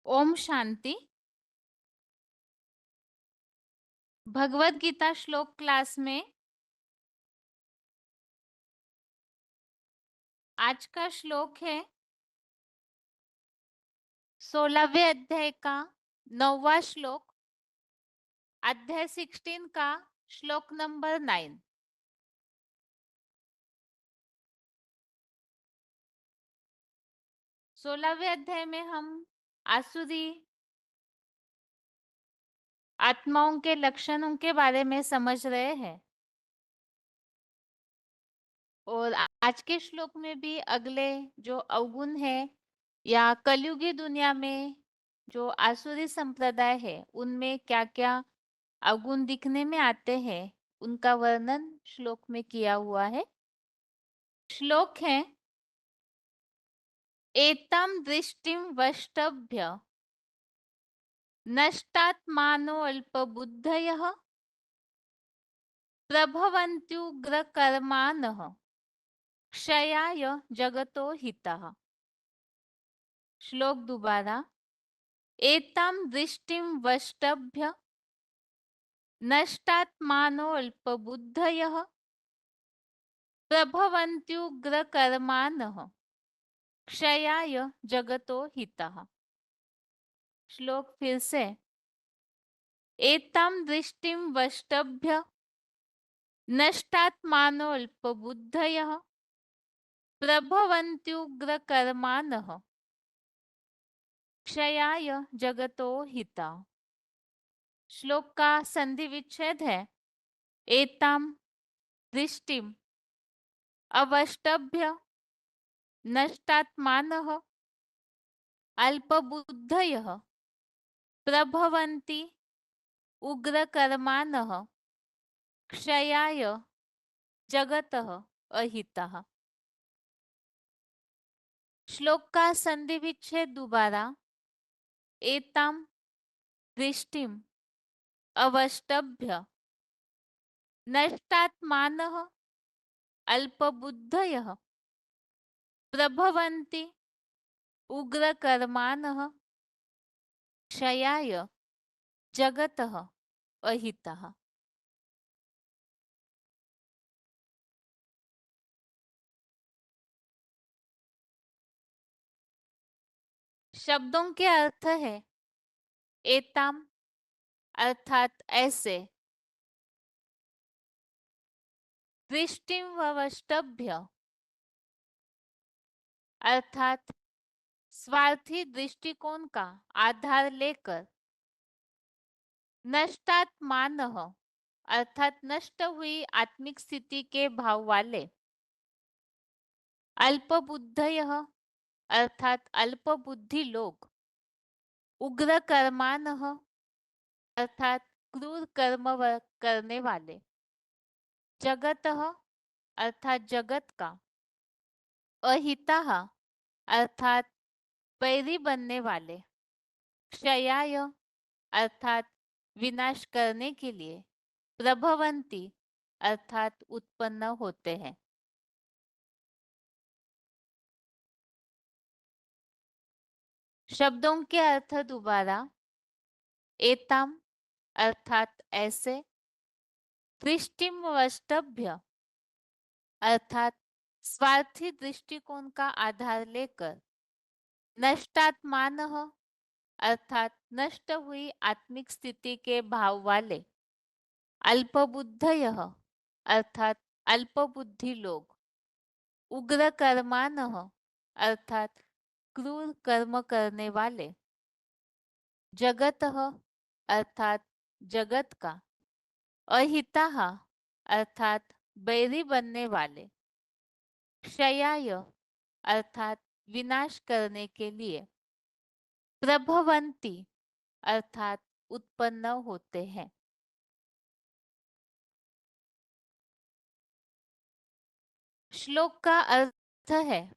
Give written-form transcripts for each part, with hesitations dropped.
ओम शांति। भगवत गीता श्लोक क्लास में आज का श्लोक है 16वें अध्याय का 9वां श्लोक, अध्याय 16 का श्लोक नंबर 9। 16वें अध्याय में हम आसुरी आत्माओं के लक्षणों के बारे में समझ रहे हैं और आज के श्लोक में भी अगले जो अवगुण है या कलयुगी दुनिया में जो आसुरी संप्रदाय है उनमें क्या क्या अवगुण दिखने में आते हैं उनका वर्णन श्लोक में किया हुआ है। श्लोक है एताम दृष्टिम वष्टभ्य नष्टात्मानो अल्पबुद्धयः प्रभवन्त्युग्रकर्माणः क्षयाय जगतो हितः। श्लोक दोबारा, एताम दृष्टिम वष्टभ्य नष्टात्मानो अल्पबुद्धयः प्रभवन्त्युग्रकर्माणः क्षयाय जगतो हितः। श्लोक फिर से, एताम दृष्टिम वष्टभ्य नष्टात्मानो अल्पबुद्धयः प्रभवन्त्युग्रकर्माणः क्षयाय जगतो हिता। श्लोक का संधि विच्छेद है एताम दृष्टिम अवष्टभ्य नष्टात्मानः अल्पबुद्धयः प्रभवन्ति उग्रकर्माणः क्षयाय जगतः अहितः। श्लोक का संधि विच्छेद दोबारा, एताम दृष्टिम अवष्टभ्य नष्टात्मानः अल्पबुद्धयः प्रभवन्ति उग्रकर्माणः क्षयाय जगतः अहितः। शब्दों के अर्थ है एताम अर्थात ऐसे, दृष्टिम वष्टभ्य अर्थात स्वार्थी दृष्टिकोण का आधार लेकर, नष्टात्मानः अर्थात नष्ट हुई आत्मिक स्थिति के भाव वाले, अल्पबुद्धयः अर्थात अल्पबुद्धि लोग, उग्र कर्मानः अर्थात क्रूर कर्म करने वाले, जगतः अर्थात जगत का, अहितः अर्थात बैरी बनने वाले, क्षयाय अर्थात विनाश करने के लिए, प्रभवंती अर्थात उत्पन्न होते हैं। शब्दों के अर्थ दोबारा, एताम अर्थात ऐसे, दृष्टिम वष्टभ्य अर्थात स्वार्थी दृष्टिकोण का आधार लेकर, नष्टात्मानः अर्थात नष्ट हुई आत्मिक स्थिति के भाव वाले, अल्पबुद्धयः अर्थात अल्पबुद्धि लोग, उग्र कर्मानः अर्थात क्रूर कर्म करने वाले, जगतः अर्थात जगत का, अहितः अर्थात बैरी बनने वाले, क्षयाय अर्थात विनाश करने के लिए, प्रभवंती अर्थात उत्पन्न होते हैं। श्लोक का अर्थ है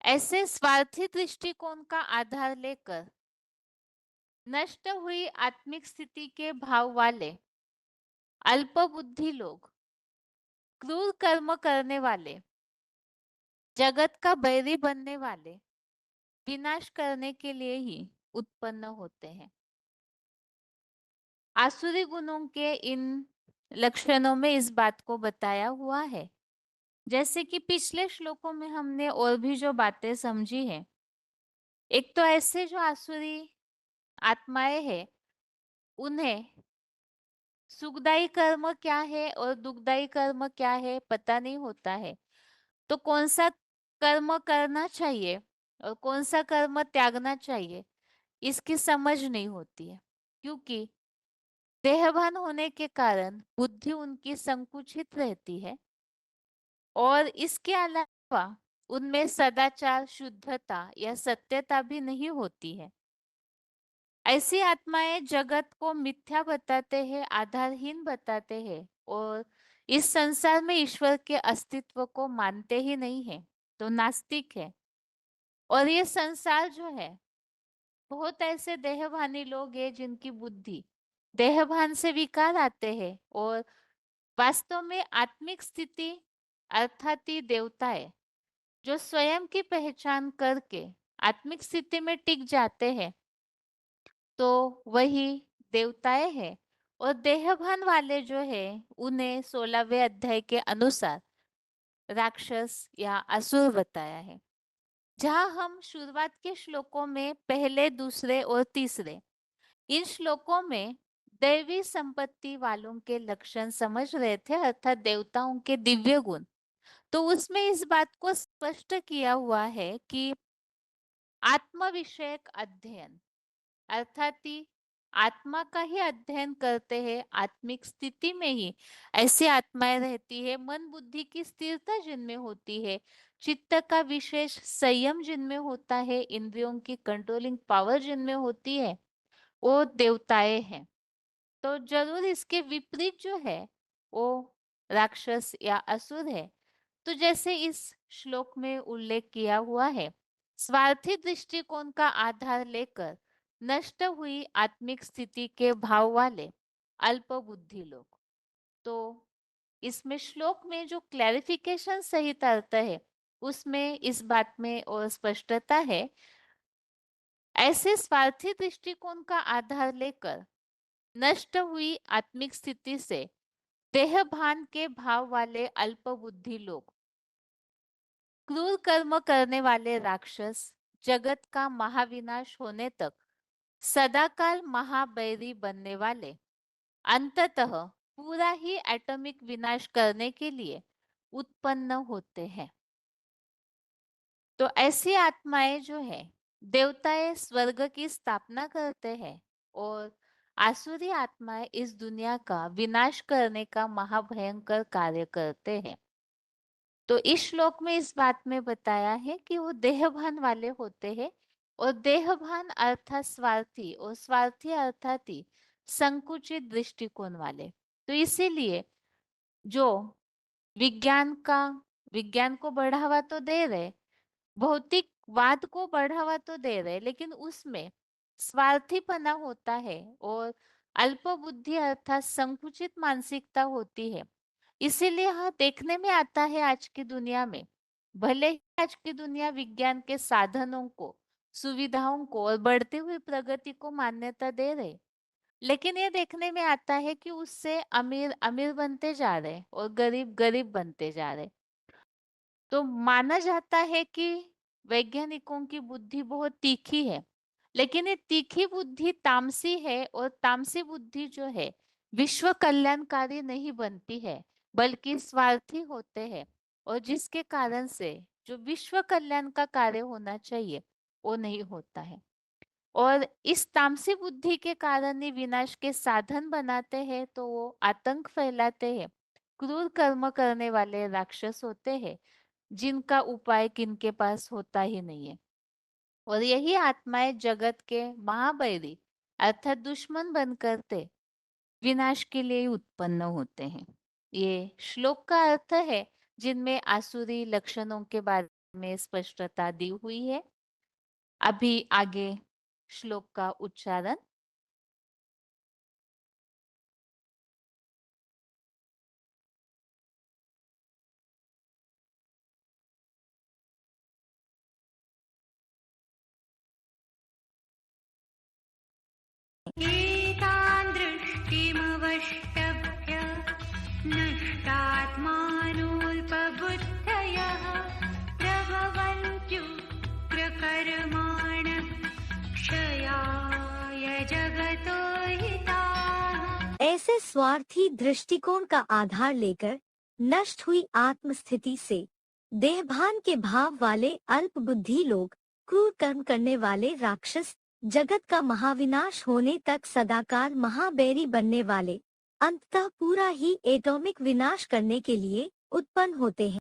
ऐसे स्वार्थी दृष्टिकोण का आधार लेकर नष्ट हुई आत्मिक स्थिति के भाव वाले, अल्पबुद्धि लोग, क्रूर कर्म करने वाले, जगत का बैरी बनने वाले विनाश करने के लिए ही उत्पन्न होते हैं। आसुरी गुणों के इन लक्षणों में इस बात को बताया हुआ है। जैसे कि पिछले श्लोकों में हमने और भी जो बातें समझी है, एक तो ऐसे जो आसुरी आत्माएं हैं, उन्हें सुखदायी कर्म क्या है और दुखदायी कर्म क्या है पता नहीं होता है। तो कौन सा कर्म करना चाहिए और कौन सा कर्म त्यागना चाहिए, इसकी समझ नहीं होती है। क्योंकि देहभान होने के कारण बुद्धि उनकी संकुचित रहती है और इसके अलावा उनमें सदाचार, शुद्धता या सत्यता भी नहीं होती है। ऐसी आत्माएं जगत को मिथ्या बताते हैं, आधारहीन बताते हैं और इस संसार में ईश्वर के अस्तित्व को मानते ही नहीं है, तो नास्तिक है। और ये संसार जो है, बहुत ऐसे देहभानी लोग हैं जिनकी बुद्धि देहभान से विकार आते हैं और वास्तव में आत्मिक स्थिति अर्थात ही देवताएं जो स्वयं की पहचान करके आत्मिक स्थिति में टिक जाते हैं, तो वही देवताएं हैं। और देहभान वाले जो है, उन्हें 16वें अध्याय के अनुसार राक्षस या असुर बताया है। जहां हम शुरुआत के श्लोकों में पहले, दूसरे और तीसरे इन श्लोकों में दैवी संपत्ति वालों के लक्षण समझ रहे थे, अर्थात देवताओं के दिव्य गुण, तो उसमें इस बात को स्पष्ट किया हुआ है कि आत्म विषयक अध्ययन अर्थात ही आत्मा का ही अध्ययन करते हैं, आत्मिक स्थिति में ही ऐसी आत्माएं रहती है। मन बुद्धि की स्थिरता जिनमें होती है, चित्त का विशेष संयम जिनमें होता है, इंद्रियों की कंट्रोलिंग पावर जिनमें होती है, वो देवताएं हैं। तो जरूर इसके विपरीत जो है वो राक्षस या असुर है। तो जैसे इस श्लोक में उल्लेख किया हुआ है, स्वार्थी दृष्टिकोण का आधार लेकर नष्ट हुई आत्मिक स्थिति के भाव वाले अल्प बुद्धि लोग। तो इसमें श्लोक में जो क्लैरिफिकेशन सहित अर्थ है, उसमें इस बात में और स्पष्टता है। ऐसे स्वार्थी दृष्टिकोण का आधार लेकर नष्ट हुई आत्मिक स्थिति से देहभान के भाव वाले अल्प बुद्धि लोग, क्रूर कर्म करने वाले राक्षस, जगत का महाविनाश होने तक सदाकाल महाबैरी बनने वाले, अंततः पूरा ही एटॉमिक विनाश करने के लिए उत्पन्न होते हैं। तो ऐसी आत्माएं जो है, देवताएं स्वर्ग की स्थापना करते हैं और आसुरी आत्माएं इस दुनिया का विनाश करने का महाभयंकर कार्य करते हैं। तो इस श्लोक में इस बात में बताया है कि वो देहभान वाले होते हैं और देहभान अर्थात स्वार्थी और स्वार्थी अर्थात ही संकुचित दृष्टिकोण वाले। तो इसीलिए जो विज्ञान को बढ़ावा तो दे रहे, भौतिकवाद को बढ़ावा तो दे रहे, लेकिन उसमें स्वार्थीपना होता है और अल्प बुद्धि अर्थात संकुचित मानसिकता होती है। इसीलिए हाँ, देखने में आता है आज की दुनिया में, भले ही आज की दुनिया विज्ञान के साधनों को, सुविधाओं को और बढ़ती हुई प्रगति को मान्यता दे रहे, लेकिन ये देखने में आता है कि उससे अमीर अमीर बनते जा रहे और गरीब गरीब बनते जा रहे। तो माना जाता है कि वैज्ञानिकों की बुद्धि बहुत तीखी है, लेकिन ये तीखी बुद्धि तामसी है और तामसी बुद्धि जो है विश्व कल्याणकारी नहीं बनती है, बल्कि स्वार्थी होते हैं। और जिसके कारण से जो विश्व कल्याण का कार्य होना चाहिए वो नहीं होता है। और इस तामसी बुद्धि के कारण ही विनाश के साधन बनाते हैं, तो वो आतंक फैलाते हैं, क्रूर कर्म करने वाले राक्षस होते हैं जिनका उपाय किनके पास होता ही नहीं है। और यही आत्माएं जगत के महाबैरी अर्थात दुश्मन बनकर विनाश के लिए उत्पन्न होते हैं। ये श्लोक का अर्थ है, जिनमें आसुरी लक्षणों के बारे में स्पष्टता दी हुई है। अभी आगे श्लोक का उच्चारण। स्वार्थी दृष्टिकोण का आधार लेकर नष्ट हुई आत्मस्थिति से देहभान के भाव वाले अल्प बुद्धि लोग, क्रूर कर्म करने वाले राक्षस, जगत का महाविनाश होने तक सदाकाल महाबैरी बनने वाले, अंततः पूरा ही एटॉमिक विनाश करने के लिए उत्पन्न होते हैं।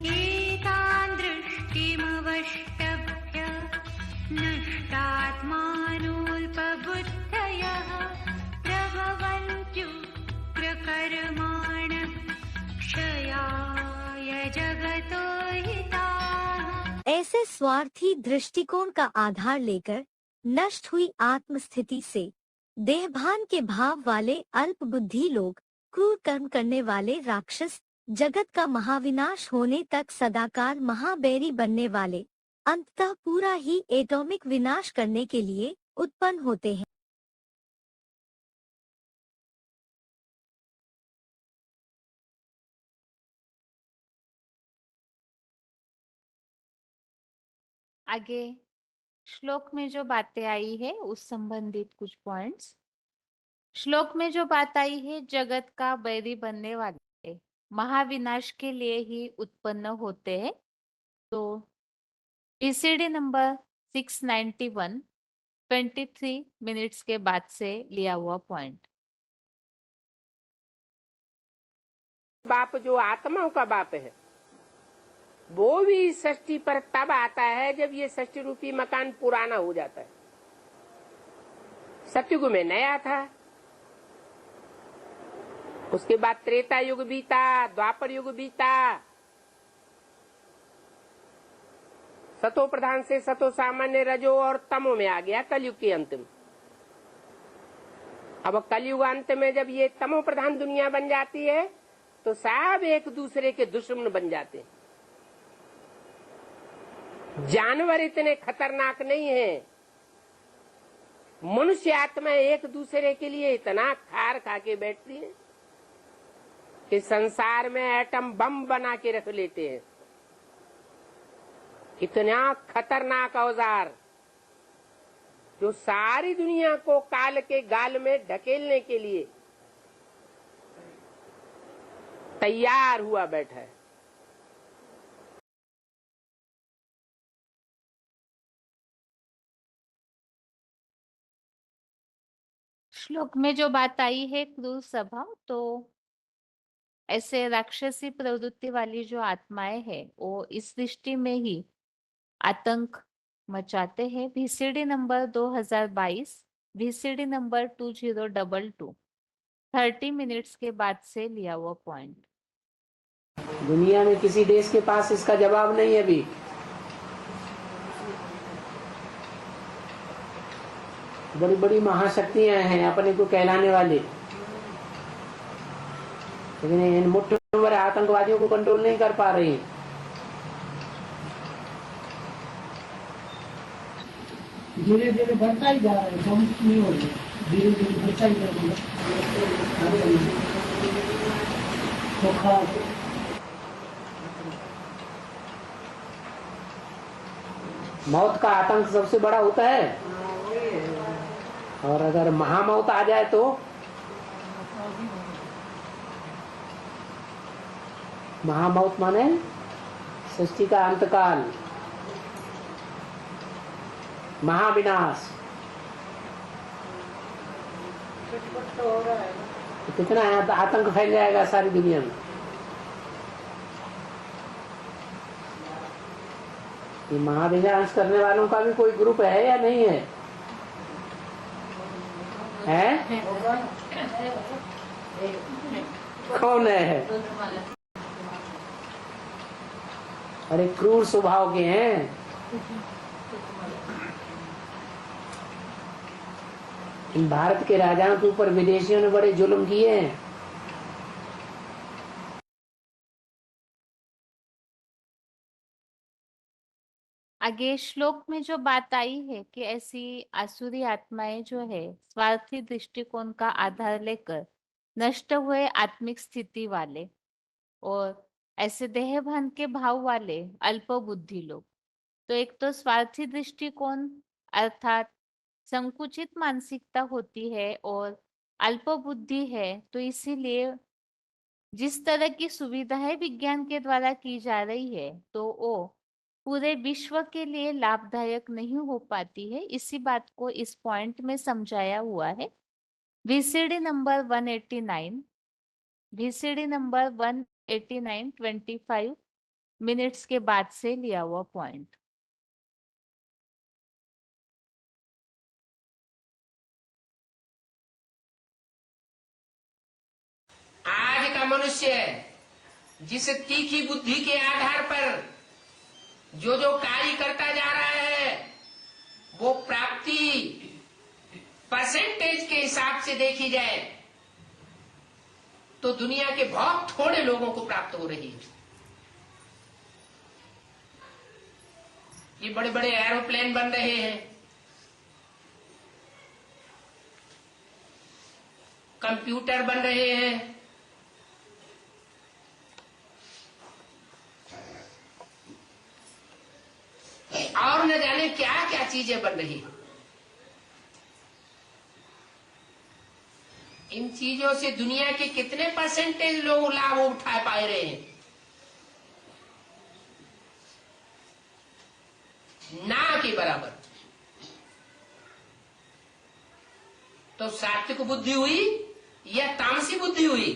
एतान् दृष्टिमवष्टभ्य नष्टात्मानोऽल्पबुद्धयः प्रभवन्त्युग्रकर्माणः क्षयाय जगतो हिताः। ऐसे स्वार्थी दृष्टिकोण का आधार लेकर नष्ट हुई आत्मस्थिति से देहभान के भाव वाले अल्प बुद्धि लोग, क्रूर कर्म करने वाले राक्षस, जगत का महाविनाश होने तक सदाकाल महाबैरी बनने वाले, अंततः पूरा ही एटॉमिक विनाश करने के लिए उत्पन्न होते हैं। आगे श्लोक में जो बातें आई है उस संबंधित कुछ पॉइंट्स। श्लोक में जो बात आई है, जगत का बैरी बनने वाले महाविनाश के लिए ही उत्पन्न होते हैं। तो पीसीडी नंबर 691 23 मिनट्स के बाद से लिया हुआ पॉइंट। बाप जो आत्माओं का बाप है वो भी सृष्टि पर तब आता है जब ये सृष्टि रूपी मकान पुराना हो जाता है। सतयुग में नया था, उसके बाद त्रेता युग बीता, द्वापर युग बीता, सतो प्रधान से सतो सामान्य, रजो और तमो में आ गया कलयुग के अंत में। अब कलयुग अंत में जब ये तमो प्रधान दुनिया बन जाती है तो सब एक दूसरे के दुश्मन बन जाते हैं। जानवर इतने खतरनाक नहीं है, मनुष्य आत्मा एक दूसरे के लिए इतना खार खा के बैठती है कि संसार में एटम बम बना के रख लेते हैं। इतना खतरनाक औजार जो सारी दुनिया को काल के गाल में ढकेलने के लिए तैयार हुआ बैठा है। श्लोक में जो बात आई है क्रूर स्वभाव, तो ऐसे राक्षसी प्रवृत्ति वाली जो आत्माएं हैं वो इस सृष्टि में ही आतंक मचाते हैं। VCD number 2022, VCD number 2022, 30 minutes के बाद से लिया हुआ पॉइंट। दुनिया में किसी देश के पास इसका जवाब नहीं है अभी। बड़ी बड़ी महाशक्तियां हैं अपने को कहलाने वाले, लेकिन इन मुट्ठी भर आतंकवादियों को कंट्रोल नहीं कर पा रही। धीरे धीरे बढ़ता ही जा रहा है, कम नहीं हो रही, धीरे धीरे बढ़ता ही जा रहा है। मौत का आतंक सबसे बड़ा होता है, और अगर महामौत आ जाए तो महामौत माने सृष्टि का अंतकाल, महाविनाश। कितना आतंक फैल जाएगा सारी दुनिया में। ये महाविनाश करने वालों का भी कोई ग्रुप है या नहीं है? है? कौन है? अरे क्रूर स्वभाव के हैं। इन भारत के राजाओं के ऊपर विदेशियों ने बड़े जुल्म किए हैं। आगे श्लोक में जो बात आई है कि ऐसी आसुरी आत्माएं जो है स्वार्थी दृष्टिकोण का आधार लेकर नष्ट हुए आत्मिक स्थिति वाले और ऐसे देहभान के भाव वाले अल्प बुद्धि लोग। तो एक तो स्वार्थी दृष्टिकोण अर्थात संकुचित मानसिकता होती है और अल्पबुद्धि है, तो इसीलिए जिस तरह की सुविधाएं विज्ञान के द्वारा की जा रही है तो वो पूरे विश्व के लिए लाभदायक नहीं हो पाती है। इसी बात को इस पॉइंट में समझाया हुआ है। VCD number 189, VCD number 189 25 minutes के बाद से लिया हुआ पॉइंट। आज का मनुष्य जिस तीखी बुद्धि के आधार पर जो जो कार्य करता जा रहा है वो प्राप्ति परसेंटेज के हिसाब से देखी जाए तो दुनिया के बहुत थोड़े लोगों को प्राप्त हो रही है। ये बड़े बड़े एरोप्लेन बन रहे हैं, कंप्यूटर बन रहे हैं, और न जाने क्या क्या चीजें बन रही हैं। इन चीजों से दुनिया के कितने परसेंटेज लोग लाभ उठा पा रहे हैं? ना के बराबर। तो सात्विक बुद्धि हुई या तामसी बुद्धि हुई?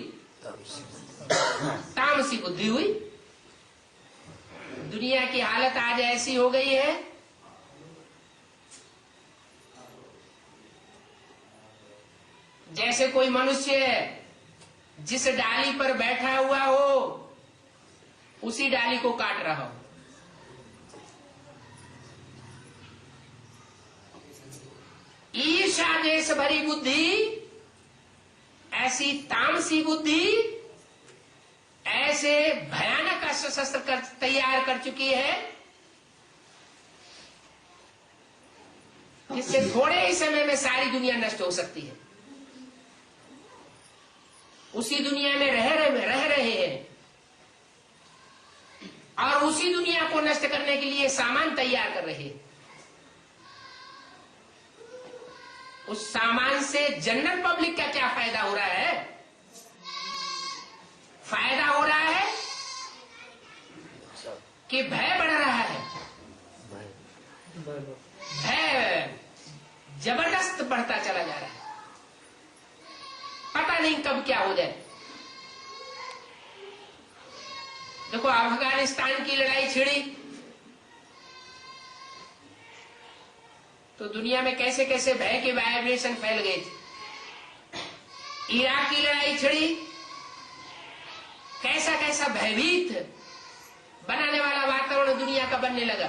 तामसी बुद्धि हुई। दुनिया की हालत आज ऐसी हो गई है जैसे कोई मनुष्य जिस डाली पर बैठा हुआ हो उसी डाली को काट रहा हो। ईर्ष्या देश भरी बुद्धि, ऐसी तामसी बुद्धि ऐसे भयानक अस्त्र शस्त्र तैयार कर चुकी है जिससे थोड़े ही समय में सारी दुनिया नष्ट हो सकती है। उसी दुनिया में रह रहे हैं और उसी दुनिया को नष्ट करने के लिए सामान तैयार कर रहे हैं। उस सामान से जनरल पब्लिक का क्या फायदा हो रहा है? फायदा हो रहा है कि भय बढ़ रहा है। भय जबरदस्त बढ़ता चला जा रहा है, पता नहीं कब क्या हो जाए। देखो अफगानिस्तान की लड़ाई छिड़ी तो दुनिया में कैसे कैसे भय के वाइब्रेशन फैल गए थे। इराक की लड़ाई छिड़ी, कैसा कैसा भयभीत बनाने वाला वातावरण दुनिया का बनने लगा।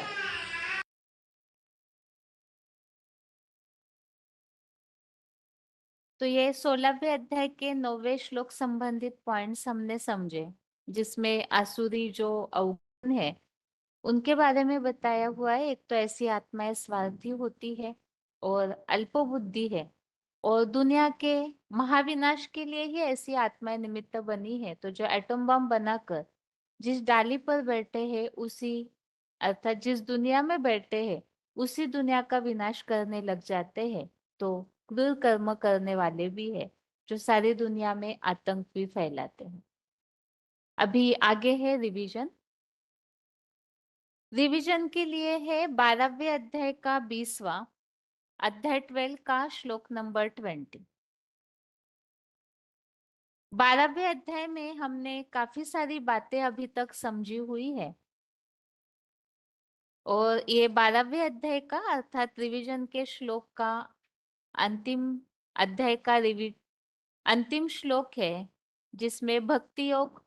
तो ये 16वें अध्याय के 9वें श्लोक संबंधित पॉइंट्स हमने समझे, जिसमें आसुरी जो अवगुण है उनके बारे में बताया हुआ है। एक तो ऐसी आत्माएं स्वार्थी होती है और अल्पबुद्धि है और दुनिया के महाविनाश के लिए ही ऐसी आत्माएं निमित्त बनी है। तो जो एटम बम बनाकर जिस डाली पर बैठे हैं उसी अर्थात जिस दुनिया में बैठे हैं उसी दुनिया का विनाश करने लग जाते हैं। तो क्रूर कर्म करने वाले भी है जो सारी दुनिया में आतंक भी फैलाते हैं। अभी आगे है रिवीजन। रिवीजन के लिए है 12वें अध्याय का 20वां अध्याय 12 का श्लोक नंबर 20। 12वें अध्याय में हमने काफी सारी बातें अभी तक समझी हुई है और ये 12वें अध्याय का अर्थात रिवीजन के श्लोक का अंतिम अध्याय का अंतिम श्लोक है जिसमें भक्ति योग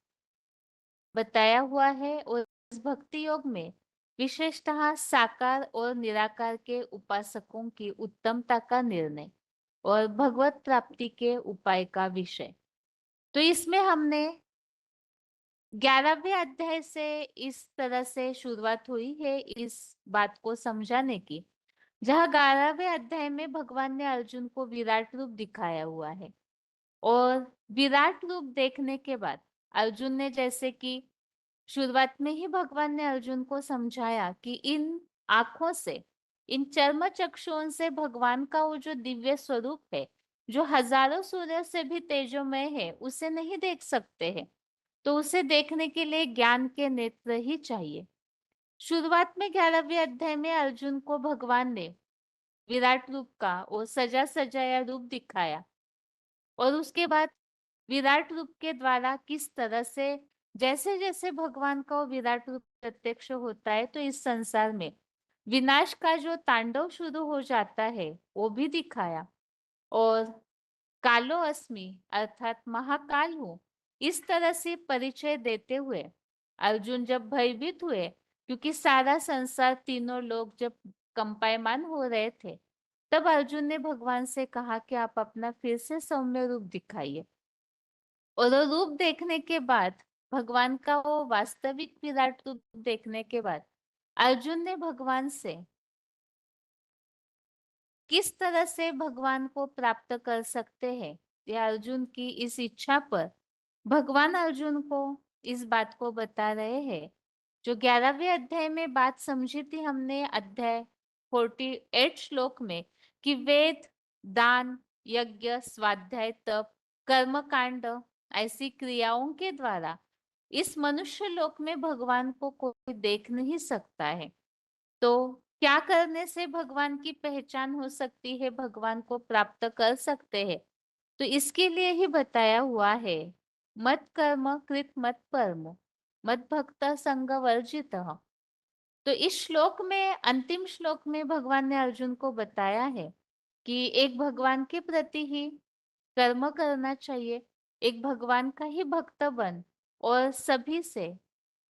बताया हुआ है। और इस भक्ति योग में विशेषतः साकार और निराकार के उपासकों की उत्तमता का निर्णय और भगवत प्राप्ति के उपाय का विषय। तो इसमें हमने 11वें अध्याय से इस तरह से शुरुआत हुई है इस बात को समझाने की, जहाँ 11वें अध्याय में भगवान ने अर्जुन को विराट रूप दिखाया हुआ है और विराट रूप देखने के बाद अर्जुन ने, जैसे कि शुरुआत में ही भगवान ने अर्जुन को समझाया कि इन आंखों से इन चर्म चक्षुओं से भगवान का वो जो दिव्य स्वरूप है, जो हजारों सूर्य से भी तेजोमय है, उसे नहीं देख सकते हैं। तो उसे देखने के लिए ज्ञान के नेत्र ही चाहिए। शुरुआत में 11वें अध्याय में अर्जुन को भगवान ने विराट रूप का वो सजा सजाया रूप दिखाया, और उसके बाद विराट रूप के द्वारा किस तरह से जैसे जैसे भगवान का वो विराट रूप प्रत्यक्ष होता है, तो इस संसार में विनाश का जो तांडव शुरू हो जाता है वो भी दिखाया। और कालो अस्मि अर्थात महाकाल हूं, इस तरह से परिचय देते हुए अर्जुन जब भयभीत हुए, क्योंकि सारा संसार तीनों लोग जब कंपायमान हो रहे थे, तब अर्जुन ने भगवान से कहा कि आप अपना फिर से सौम्य रूप दिखाइए। और वो रूप देखने के बाद, भगवान का वो वास्तविक विराट रूप देखने के बाद अर्जुन ने भगवान से किस तरह से भगवान को प्राप्त कर सकते हैं, या अर्जुन की इस इच्छा पर भगवान अर्जुन को इस बात को बता रहे हैं। जो 11वें अध्याय में बात समझी थी हमने अध्याय 48 श्लोक में, कि वेद, दान, यज्ञ, स्वाध्याय, तप, कर्म कांड ऐसी क्रियाओं के द्वारा इस मनुष्य लोक में भगवान को कोई देख नहीं सकता है। तो क्या करने से भगवान की पहचान हो सकती है, भगवान को प्राप्त कर सकते हैं? तो इसके लिए ही बताया हुआ है, मत कर्म कृत मत परमो, मत भक्त संग वर्जित। तो इस श्लोक में, अंतिम श्लोक में भगवान ने अर्जुन को बताया है कि एक भगवान के प्रति ही कर्म करना चाहिए, एक भगवान का ही भक्त बन, और सभी से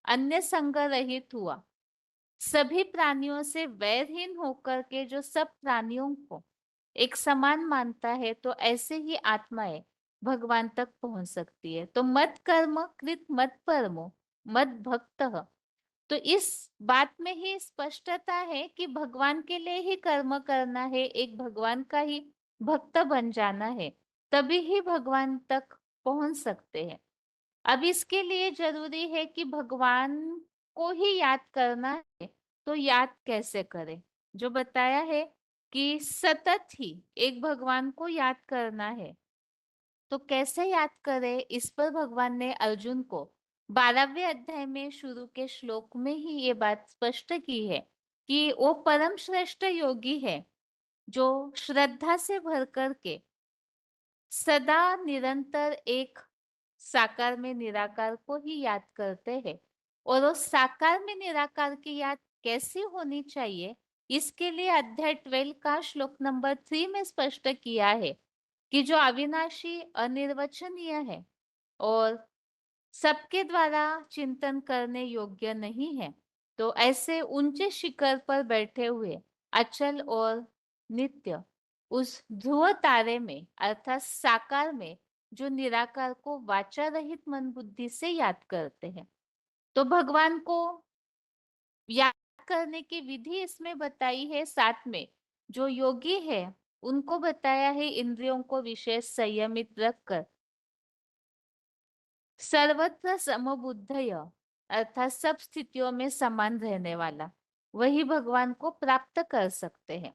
अन्य संग रहित हुआ, सभी प्राणियों से वैरहीन होकर के जो सब प्राणियों को एक समान मानता है, तो ऐसे ही आत्माएं भगवान तक पहुंच सकती है। तो मत कर्म कृत मत परमो मत भक्त। तो इस बात में ही स्पष्टता है कि भगवान के लिए ही कर्म करना है, एक भगवान का ही भक्त बन जाना है, तभी ही भगवान तक पहुंच सकते हैं। अब इसके लिए जरूरी है कि भगवान को ही याद करना है। तो याद कैसे करें? जो बताया है कि सतत ही एक भगवान को याद करना है। तो कैसे याद करें, इस पर भगवान ने अर्जुन को 12वें अध्याय में शुरू के श्लोक में ही ये बात स्पष्ट की है कि वो परम श्रेष्ठ योगी है, जो श्रद्धा से भर करके सदा निरंतर एक साकार में निराकार को ही याद करते हैं। और वो साकार में निराकार की याद कैसी होनी चाहिए, इसके लिए अध्याय 12 का श्लोक नंबर 3 में स्पष्ट किया है कि जो अविनाशी अनिर्वचनीय है और सबके द्वारा चिंतन करने योग्य नहीं है, तो ऐसे ऊंचे शिखर पर बैठे हुए अचल और नित्य उस ध्रुव तारे में अर्थात साकार में जो निराकार को वाचा रहित मन बुद्धि से याद करते हैं। तो भगवान को याद करने की विधि इसमें बताई है। साथ में जो योगी है उनको बताया है इंद्रियों को विशेष संयमित रखकर सर्वत्र समबुद्धय अर्थात सब स्थितियों में समान रहने वाला, वही भगवान को प्राप्त कर सकते हैं।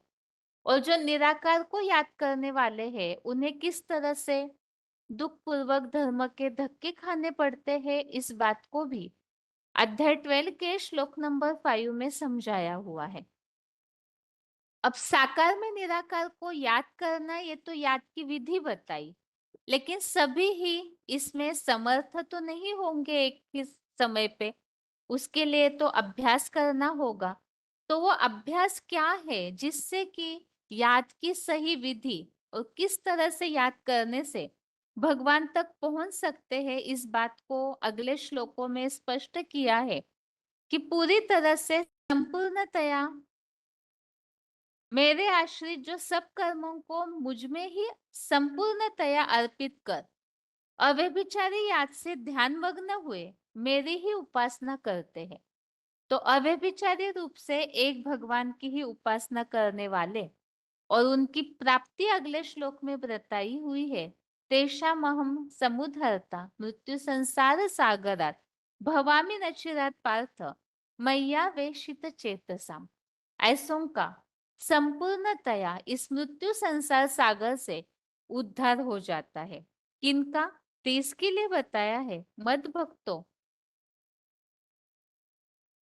और जो निराकार को याद करने वाले हैं, उन्हें किस तरह से दुख पूर्वक धर्म के धक्के खाने पड़ते हैं, इस बात को भी अध्याय 12 के श्लोक नंबर 5 में समझाया हुआ है। अब साकार में निराकार को याद करना, ये तो याद की विधि बताई, लेकिन सभी ही इसमें समर्थ तो नहीं होंगे एक ही समय पे। उसके लिए तो अभ्यास करना होगा। तो वो अभ्यास क्या है जिससे कि याद की सही विधि और किस तरह से याद करने से भगवान तक पहुंच सकते हैं, इस बात को अगले श्लोकों में स्पष्ट किया है कि पूरी तरह से संपूर्णतया मेरे आश्रित जो सब कर्मों को मुझ में ही संपूर्णतया अर्पित कर अव्यभिचारी याद से ध्यानमग्न हुए मेरी ही उपासना करते हैं। तो अव्यभिचारी रूप से एक भगवान की ही उपासना करने वाले और उनकी प्राप्ति अगले श्लोक में बताई हुई है। तेषामहं समुद्धरता मृत्यु संसार सागरात भवामि नचिरात पार्थ मैया वेशित चेतसाम। ऐसों का संपूर्णतया इस मृत्यु संसार सागर से उद्धार हो जाता है। किनका? तो इसके लिए बताया है मद भक्तों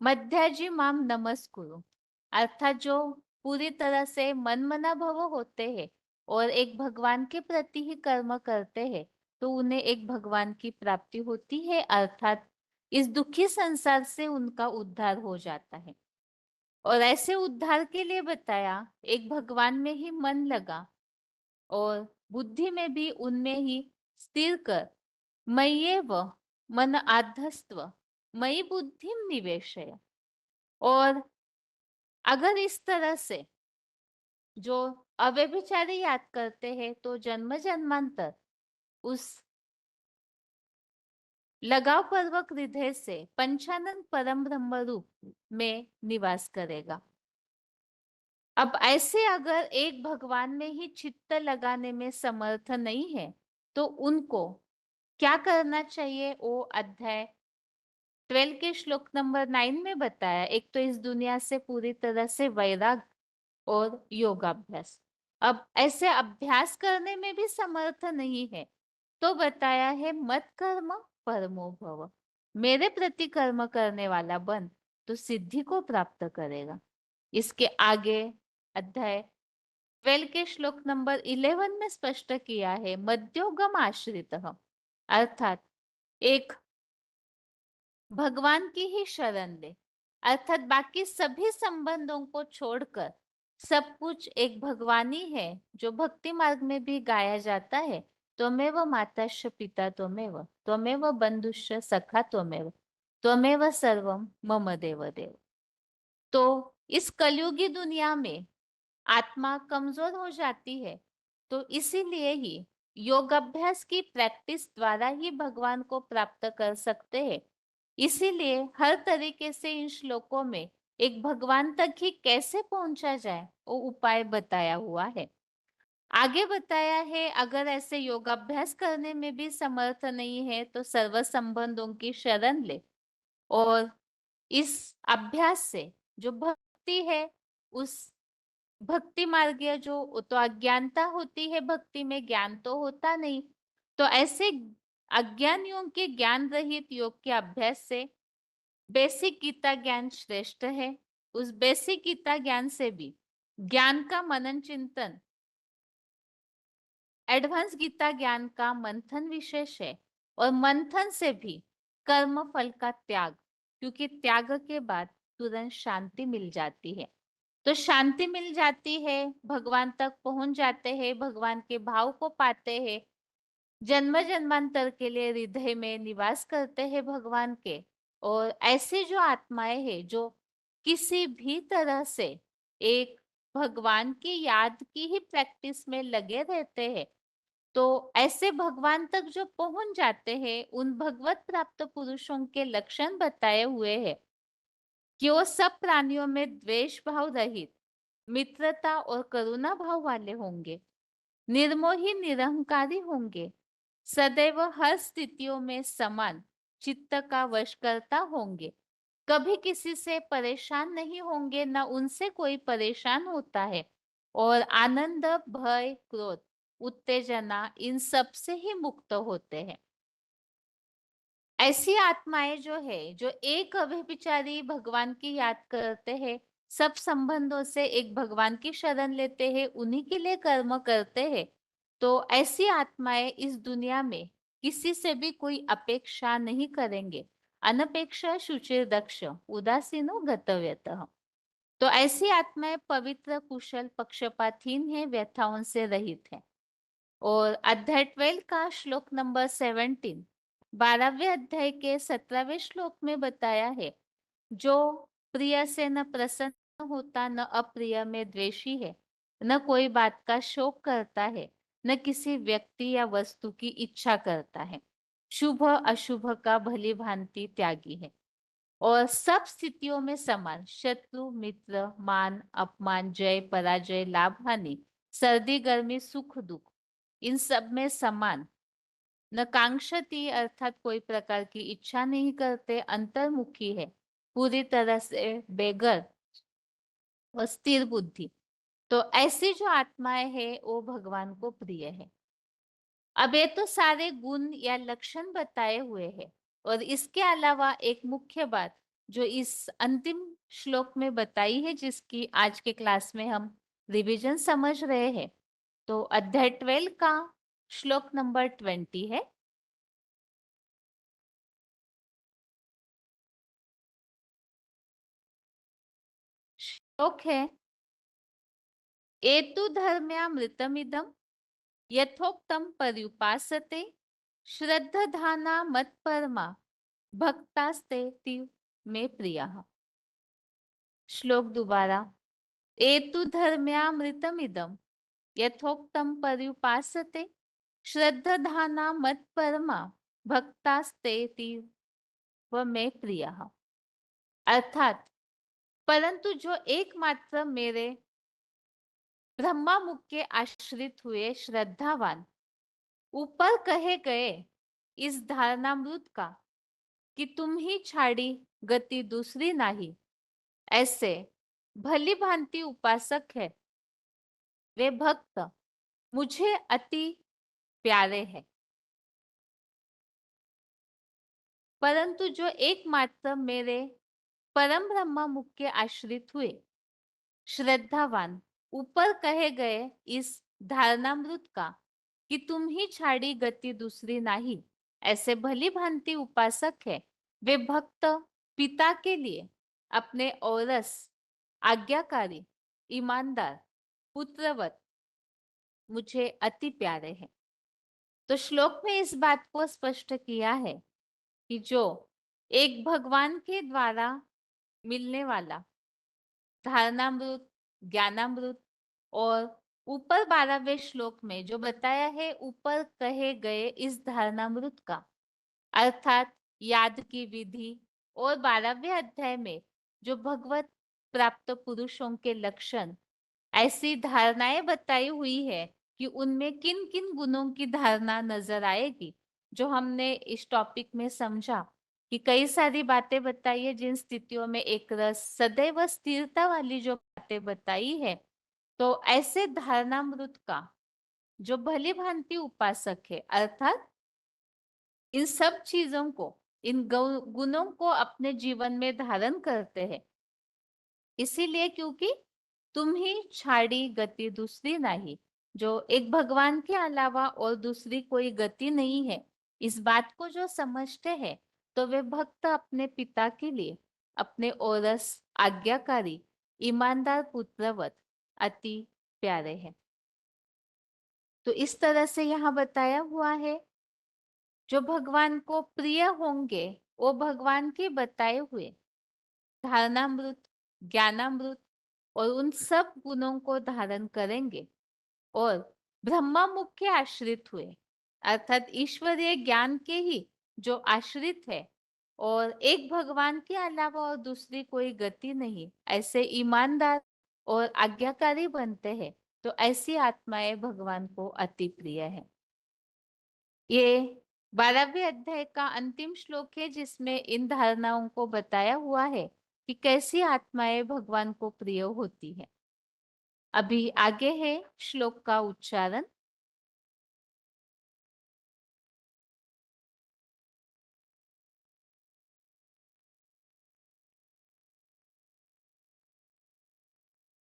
मध्याजी माम नमस्कुरु, अर्थात जो पूरी तरह से मनमना भव होते हैं और एक भगवान के प्रति ही कर्म करते हैं, तो उन्हें एक भगवान की प्राप्ति होती है, अर्थात इस दुखी संसार से उनका उद्धार हो जाता है। और ऐसे उद्धार के लिए बताया एक भगवान में ही मन लगा और बुद्धि में भी उनमें ही स्थिर कर मय्येव मन आधस्त्व मयि बुद्धिम निवेशय। और अगर इस तरह से जो अव्यभिचारी याद करते हैं तो जन्म जन्मांतर उस लगाव पूर्वक हृदय से पंचानन परम ब्रह्म रूप में निवास करेगा। अब ऐसे अगर एक भगवान में ही चित्त लगाने में समर्थ नहीं है तो उनको क्या करना चाहिए? वो अध्याय 12 के श्लोक नंबर 9 में बताया। एक तो इस दुनिया से पूरी तरह से वैराग और योगाभ्यास। अब ऐसे अभ्यास करने में भी समर्थ नहीं है तो बताया है मत कर्म परमो भव, मेरे प्रति कर्म करने वाला बन तो सिद्धि को प्राप्त करेगा। इसके आगे अध्याय 12 के श्लोक नंबर 11 में स्पष्ट किया है मध्योगम आश्रित, अर्थात एक भगवान की ही शरण ले, अर्थात बाकी सभी संबंधों को छोड़कर सब कुछ एक भगवान ही है, जो भक्ति मार्ग में भी गाया जाता है। त्वमेव माताश्च पिता त्वमेव त्वमेव बंधुश्च सखा त्वमेव त्वमेव सर्वम मम देव देव। तो इस कलयुगी दुनिया में आत्मा कमजोर हो जाती है, तो इसीलिए ही योग अभ्यास की प्रैक्टिस द्वारा ही भगवान को प्राप्त कर सकते हैं। इसीलिए हर तरीके से इन श्लोकों में एक भगवान तक ही कैसे पहुंचा जाए वो उपाय बताया हुआ है। आगे बताया है अगर ऐसे योगाभ्यास करने में भी समर्थ नहीं है तो सर्व संबंधों की शरण ले और इस अभ्यास से जो भक्ति है उस भक्ति मार्गीय जो तो अज्ञानता होती है भक्ति में, ज्ञान तो होता नहीं, तो ऐसे अज्ञानियों के ज्ञान रहित योग के अभ्यास से बेसिक गीता ज्ञान श्रेष्ठ है। उस बेसिक गीता ज्ञान से भी ज्ञान का मनन चिंतन एडवांस गीता ज्ञान का मंथन विशेष है और मंथन से भी कर्म फल का त्याग, क्योंकि त्याग के बाद तुरंत शांति मिल जाती है। तो शांति मिल जाती है, भगवान तक पहुंच जाते हैं, भगवान के भाव को पाते हैं, जन्म जन्मांतर के लिए हृदय में निवास करते हैं भगवान के। और ऐसे जो आत्माएं हैं जो किसी भी तरह से एक भगवान की याद की ही प्रैक्टिस में लगे रहते हैं, तो ऐसे भगवान तक जो पहुंच जाते हैं, उन भगवत प्राप्त पुरुषों के लक्षण बताए हुए हैं कि वो सब प्राणियों में द्वेष भाव रहित, मित्रता और करुणा भाव वाले होंगे, निर्मोही निरहंकारी होंगे, सदैव हर स्थितियों में समान चित्त का वशकर्ता होंगे, कभी किसी से परेशान नहीं होंगे, न उनसे कोई परेशान होता है, और आनंद भय क्रोध उत्तेजना इन सब से ही मुक्त होते हैं। ऐसी आत्माएं जो है जो एक अव्यभिचारी भगवान की याद करते हैं, सब संबंधों से एक भगवान की शरण लेते हैं, उन्हीं के लिए कर्म करते हैं, तो ऐसी आत्माएं इस दुनिया में किसी से भी कोई अपेक्षा नहीं करेंगे। अनपेक्षा शुचिर दक्ष उदासीनो गतव्यतः। तो ऐसी आत्माएं पवित्र कुशल पक्षपातहीन है, व्यथाओं से रहित है। और अध्याय 12 का श्लोक नंबर 17 12वें अध्याय के 17वें श्लोक में बताया है जो प्रिय से न प्रसन्न होता, न अप्रिय में द्वेषी है, न कोई बात का शोक करता है, न किसी व्यक्ति या वस्तु की इच्छा करता है, शुभ अशुभ का भली भांति त्यागी है और सब स्थितियों में समान, शत्रु मित्र मान अपमान जय पराजय लाभ हानि सर्दी गर्मी सुख दुख इन सब में समान, न कांक्षती अर्थात कोई प्रकार की इच्छा नहीं करते, अंतर्मुखी है, पूरी तरह से बेगर और स्थिर बुद्धि, तो ऐसी जो आत्माएं हैं वो भगवान को प्रिय है। अब ये तो सारे गुण या लक्षण बताए हुए हैं, और इसके अलावा एक मुख्य बात जो इस अंतिम श्लोक में बताई है, जिसकी आज के क्लास में हम रिवीजन समझ रहे हैं। तो अध्याय 12 का श्लोक नंबर 20 है। श्लोक है, एतु धर्म्यामृतमिदं यथोक्तं पर्युपासते श्रद्धाना मत्परमा भक्तास्तेतीव में प्रियः। श्लोक दोबारा, एतु धर्म्यामृतमिदं यथोक्तं पर्युपासते श्रद्धाना मत्परमा भक्तास्तेतीव में प्रियः। अर्थात, परंतु जो एकमात्र मेरे ब्रह्मा मुख के आश्रित हुए श्रद्धावान ऊपर कहे गए इस धारणामृत का कि तुम ही छाड़ी गति दूसरी नाही, ऐसे भली भांति उपासक है, वे भक्त मुझे अति प्यारे हैं। परंतु जो एकमात्र मेरे परम ब्रह्मा मुख के आश्रित हुए श्रद्धावान ऊपर कहे गए इस धारणामृत का कि तुम ही छाड़ी गति दूसरी नहीं, ऐसे भली भांति उपासक है, वे भक्त पिता के लिए अपने औरस, आज्ञाकारी, ईमानदार, पुत्रवत मुझे अति प्यारे हैं। तो श्लोक में इस बात को स्पष्ट किया है कि जो एक भगवान के द्वारा मिलने वाला धारणामृत, ज्ञानामृत, और ऊपर 12वें श्लोक में जो बताया है ऊपर कहे गए इस धारणामृत का, अर्थात याद की विधि, और 12वें अध्याय में जो भगवत प्राप्त पुरुषों के लक्षण, ऐसी धारणाएं बताई हुई है कि उनमें किन किन गुणों की धारणा नजर आएगी, जो हमने इस टॉपिक में समझा कि कई सारी बातें बताई है, जिन स्थितियों में एक रस, सदैव स्थिरता वाली जो बातें बताई है। तो ऐसे धारणामृत का जो भली भांति उपासक है, अर्थात इन सब चीजों को, इन गुणों को अपने जीवन में धारण करते हैं, इसीलिए क्योंकि तुम ही छाड़ी गति दूसरी नहीं, जो एक भगवान के अलावा और दूसरी कोई गति नहीं है, इस बात को जो समझते हैं, तो वे भक्त अपने पिता के लिए अपने औरस, आज्ञाकारी, ईमानदार पुत्रवत अति प्यारे हैं। तो इस तरह से यहाँ बताया हुआ है, जो भगवान को प्रिय होंगे वो भगवान के बताए हुए धारणामृत, ज्ञानामृत और उन सब गुणों को धारण करेंगे, और ब्रह्मा मुख के आश्रित हुए, अर्थात ईश्वरीय ज्ञान के ही जो आश्रित है, और एक भगवान के अलावा और दूसरी कोई गति नहीं, ऐसे ईमानदार और आज्ञाकारी बनते हैं। तो ऐसी आत्माएं भगवान को अति प्रिय है। ये 12वें अध्याय का अंतिम श्लोक है, जिसमें इन धारणाओं को बताया हुआ है कि कैसी आत्माएं भगवान को प्रिय होती है। अभी आगे है श्लोक का उच्चारण।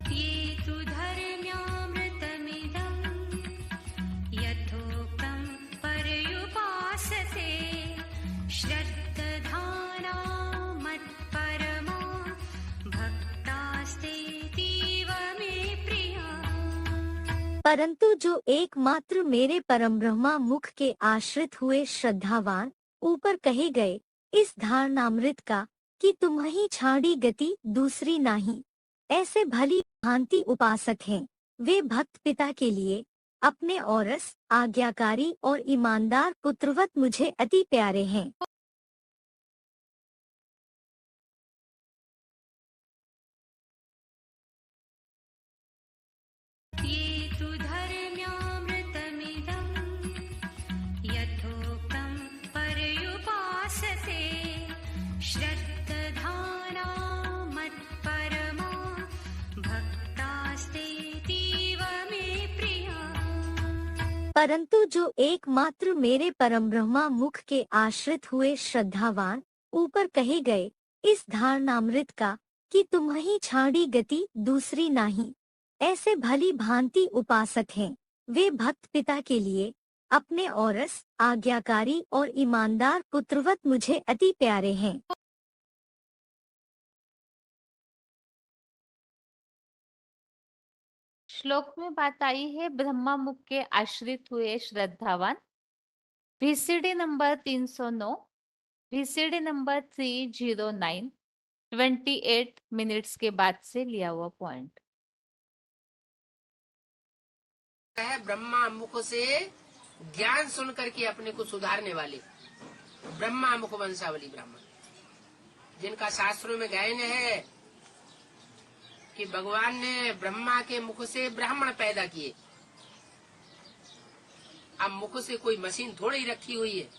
ये तु धर्म्यामृतमिदं यथोक्तं पर्युपासते श्रद्धाना मत्परमा भक्तास्तेतीव मे प्रिया। परंतु जो एकमात्र मेरे परम ब्रह्मा मुख के आश्रित हुए श्रद्धावान ऊपर कहे गए इस धारणामृत का कि तुम ही छाड़ी गति दूसरी नहीं, ऐसे भली भांति उपासक हैं, वे भक्त पिता के लिए अपने औरस, आज्ञाकारी और ईमानदार पुत्रवत मुझे अति प्यारे हैं। ये तु धर्म्यामृतमिदं यथोक्तं पर्युपासते श्रद्धाना मत्परमा भक्तास्तेतीव परंतु जो एकमात्र मेरे परम ब्रह्मा मुख के आश्रित हुए श्रद्धावान ऊपर कहे गए इस धारणामृत का कि तुम्हीं छाड़ी गति दूसरी नहीं, ऐसे भली भांति उपासक हैं। वे भक्त पिता के लिए अपने औरस आज्ञाकारी और ईमानदार पुत्रवत मुझे अति प्यारे हैं। श्लोक में बात आई है ब्रह्मा मुख के आश्रित हुए श्रद्धावान। VCD number 309, VCD number 309, 28 minutes के बाद से लिया हुआ पॉइंट है। ब्रह्मा मुख से ज्ञान सुन करके अपने को सुधारने वाले ब्रह्मा मुख वंशावली ब्राह्मण, जिनका शास्त्रों में गायन है कि भगवान ने ब्रह्मा के मुख से ब्राह्मण पैदा किए। अब मुख से कोई मशीन थोड़ी ही रखी हुई है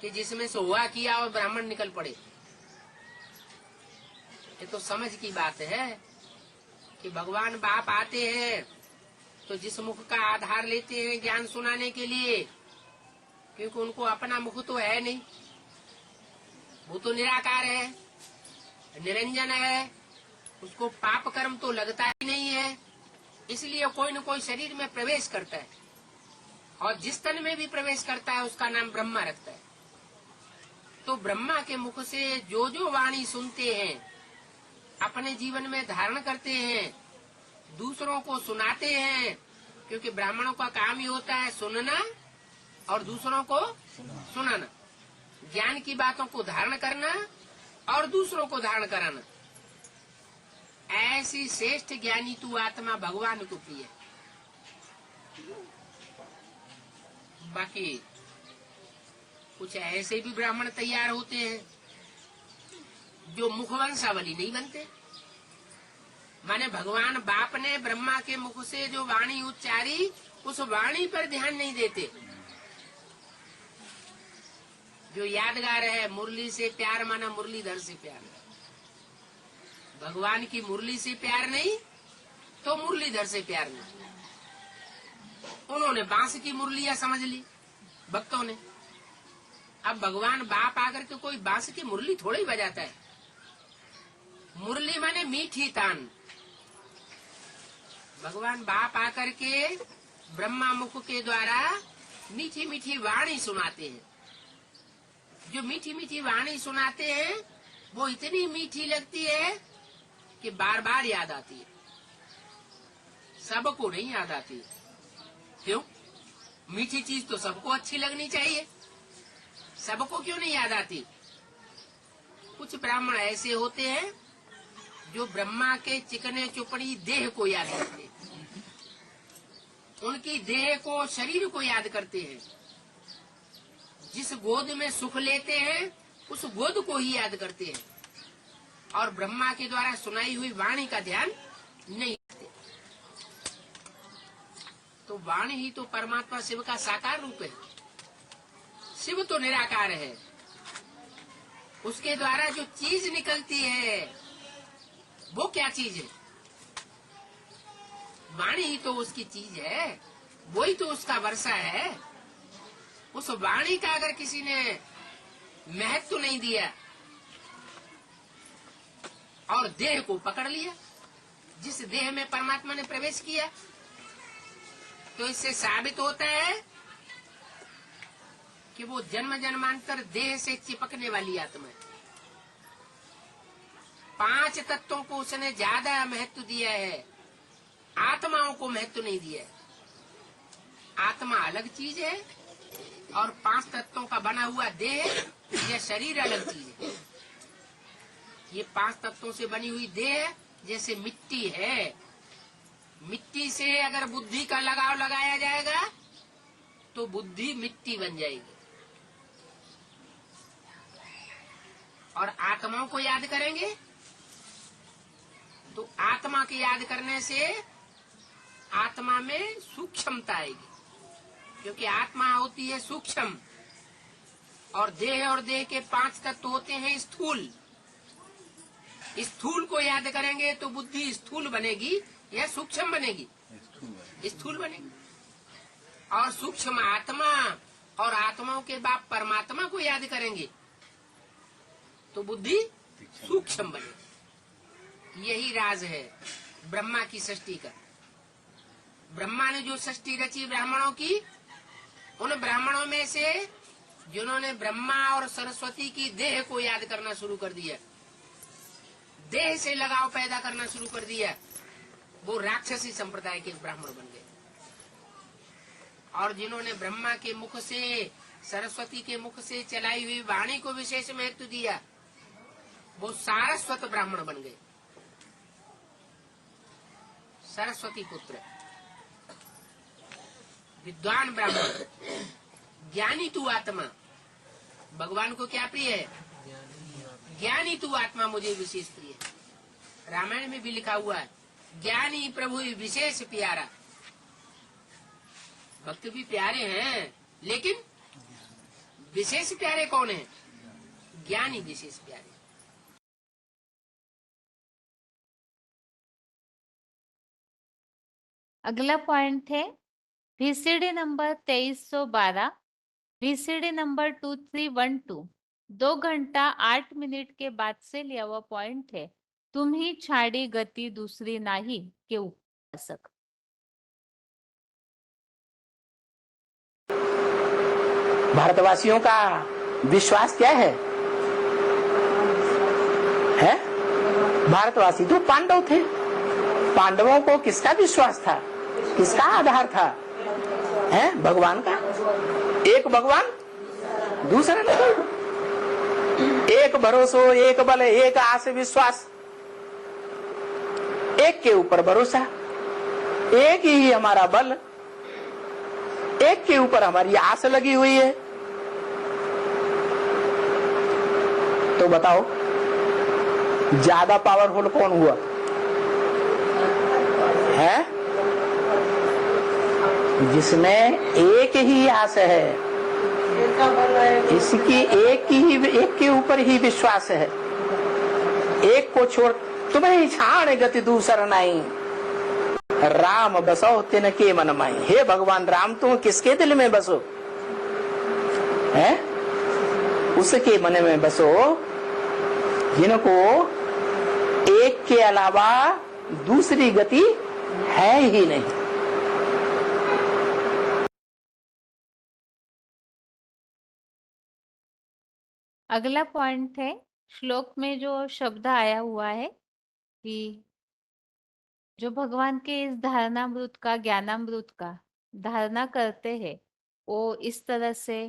कि जिसमें से हुआ किया और ब्राह्मण निकल पड़े। ये तो समझ की बात है कि भगवान बाप आते हैं तो जिस मुख का आधार लेते हैं ज्ञान सुनाने के लिए, क्योंकि उनको अपना मुख तो है नहीं, वो तो निराकार है, निरंजन है, उसको पाप कर्म तो लगता ही नहीं है। इसलिए कोई न कोई शरीर में प्रवेश करता है और जिस तन में भी प्रवेश करता है उसका नाम ब्रह्मा रखता है। तो ब्रह्मा के मुख से जो जो वाणी सुनते हैं, अपने जीवन में धारण करते हैं, दूसरों को सुनाते हैं, क्योंकि ब्राह्मणों का काम ही होता है सुनना और दूसरों को सुनाना, ज्ञान की बातों को धारण करना और दूसरों को धारण कराना। ऐसी श्रेष्ठ ज्ञानी तू आत्मा भगवान को प्रिय। बाकी कुछ ऐसे भी ब्राह्मण तैयार होते हैं जो मुखवंशावली नहीं बनते, माने भगवान बाप ने ब्रह्मा के मुख से जो वाणी उच्चारी उस वाणी पर ध्यान नहीं देते। जो यादगार है मुरली से प्यार माना मुरलीधर से प्यार, भगवान की मुरली से प्यार नहीं तो मुरलीधर से प्यार नहीं। उन्होंने बांस की मुरलियां समझ ली भक्तों ने। अब भगवान बाप आकर के कोई बांस की मुरली थोड़ी बजाता है। मुरली माने मीठी तान। भगवान बाप आकर के ब्रह्मा मुख के द्वारा मीठी मीठी वाणी सुनाते हैं। जो मीठी मीठी वाणी सुनाते हैं वो इतनी मीठी लगती है कि बार बार याद आती है। सबको नहीं याद आती। क्यों? मीठी चीज तो सबको अच्छी लगनी चाहिए, सबको क्यों नहीं याद आती? कुछ ब्राह्मण ऐसे होते हैं जो ब्रह्मा के चिकने चुपड़ी देह को याद करते हैं, उनकी देह को शरीर को याद करते हैं। जिस गोद में सुख लेते हैं उस गोद को ही याद करते हैं और ब्रह्मा के द्वारा सुनाई हुई वाणी का ध्यान नहीं रखते। तो वाणी ही तो परमात्मा शिव का साकार रूप है। शिव तो निराकार है, उसके द्वारा जो चीज निकलती है वो क्या चीज है? वाणी ही तो उसकी चीज है, वही तो उसका वर्षा है। उस वाणी का अगर किसी ने महत्व तो नहीं दिया और देह को पकड़ लिया, जिस देह में परमात्मा ने प्रवेश किया, तो इससे साबित होता है कि वो जन्म जन्मांतर देह से चिपकने वाली आत्मा है। 5 तत्वों को उसने ज्यादा महत्व दिया है, आत्माओं को महत्व नहीं दिया है। आत्मा अलग चीज है और 5 तत्वों का बना हुआ देह या शरीर अलग चीज है। ये 5 तत्वों से बनी हुई देह जैसे मिट्टी है, मिट्टी से अगर बुद्धि का लगाव लगाया जाएगा तो बुद्धि मिट्टी बन जाएगी। और आत्माओं को याद करेंगे तो आत्मा के याद करने से आत्मा में सूक्ष्मता आएगी, क्योंकि आत्मा होती है सूक्ष्म और देह के 5 तत्व होते हैं स्थूल। स्थूल को याद करेंगे तो बुद्धि स्थूल बनेगी या सूक्ष्म बनेगी? स्थूल बनेगी। और सूक्ष्म आत्मा और आत्माओं के बाप परमात्मा को याद करेंगे तो बुद्धि सूक्ष्म बने। यही राज है ब्रह्मा की सृष्टि का। ब्रह्मा ने जो सृष्टि रची ब्राह्मणों की, उन ब्राह्मणों में से जिन्होंने ब्रह्मा और सरस्वती की देह को याद करना शुरू कर दिया, देह से लगाव पैदा करना शुरू कर दिया, वो राक्षसी संप्रदाय के ब्राह्मण बन गए। और जिन्होंने ब्रह्मा के मुख से, सरस्वती के मुख से चलाई हुई वाणी को विशेष महत्व दिया, वो सारस्वत ब्राह्मण बन गए। सरस्वती पुत्र, विद्वान ब्राह्मण, ज्ञानी तू आत्मा। भगवान को क्या प्रिय है? ज्ञानी तू आत्मा मुझे विशेष प्रिय है। रामायण में भी लिखा हुआ है, ज्ञानी प्रभु विशेष प्यारा। भक्त भी प्यारे हैं, लेकिन विशेष प्यारे कौन है? ज्ञानी विशेष प्यारे। अगला पॉइंट है VCD नंबर 2312, VCD नंबर 2312, 2 घंटा 8 मिनिट के बाद से लिया हुआ पॉइंट है। तुम्ही छाड़ी गति दूसरी नाही के उपासक। भारतवासियों का विश्वास क्या है? भारतवासी तो पांडव थे। पांडवों को किसका विश्वास था? किसका आधार था? भगवान का। एक भगवान, दूसरा नहीं। एक भरोसो, एक बल, एक आस विश्वास, एक के ऊपर भरोसा, एक ही हमारा बल, एक के ऊपर हमारी आस लगी हुई है। तो बताओ ज्यादा पावरफुल कौन हुआ? है जिसमें एक ही आस है, इसकी एक के ऊपर ही विश्वास है। एक को छोड़ तुम्हें छाड़ गति दूसरा नहीं, राम बसो तिन के मन माई। हे भगवान राम, तुम किसके दिल में बसो? उसके मन में बसो जिनको एक के अलावा दूसरी गति है ही नहीं। अगला पॉइंट है, श्लोक में जो शब्द आया हुआ है कि जो भगवान के इस धारणामृत का, ज्ञानामृत का धारणा करते हैं, वो इस तरह से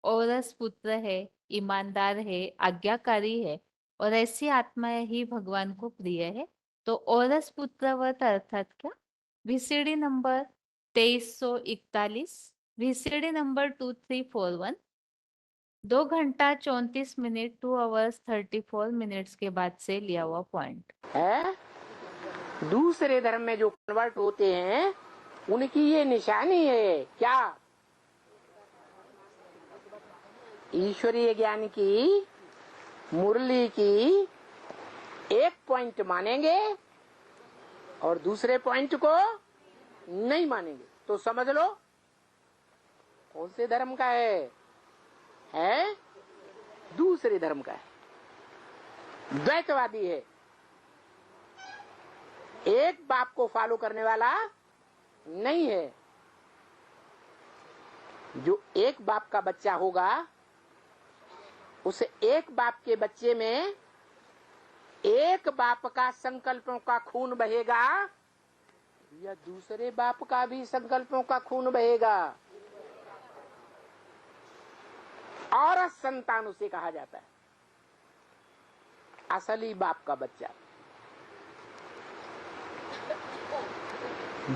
औरस पुत्र है, ईमानदार है, आज्ञाकारी है, और ऐसी आत्माएं ही भगवान को प्रिय है। तो औरस पुत्रवत अर्थात क्या? VCD नंबर 2341, VCD नंबर 2341, 2 घंटा 34 मिनट, 2 hours 34 minutes के बाद से लिया हुआ पॉइंट है। दूसरे धर्म में जो कन्वर्ट होते हैं उनकी ये निशानी है क्या? ईश्वरीय ज्ञान की मुरली की एक पॉइंट मानेंगे और दूसरे पॉइंट को नहीं मानेंगे। तो समझ लो कौन से धर्म का है? दूसरे धर्म का है, द्वैतवादी है। एक बाप को फॉलो करने वाला नहीं है। जो एक बाप का बच्चा होगा, उस एक बाप के बच्चे में एक बाप का संकल्पों का खून बहेगा या दूसरे बाप का भी संकल्पों का खून बहेगा। और संतान उसे कहा जाता है, असली बाप का बच्चा।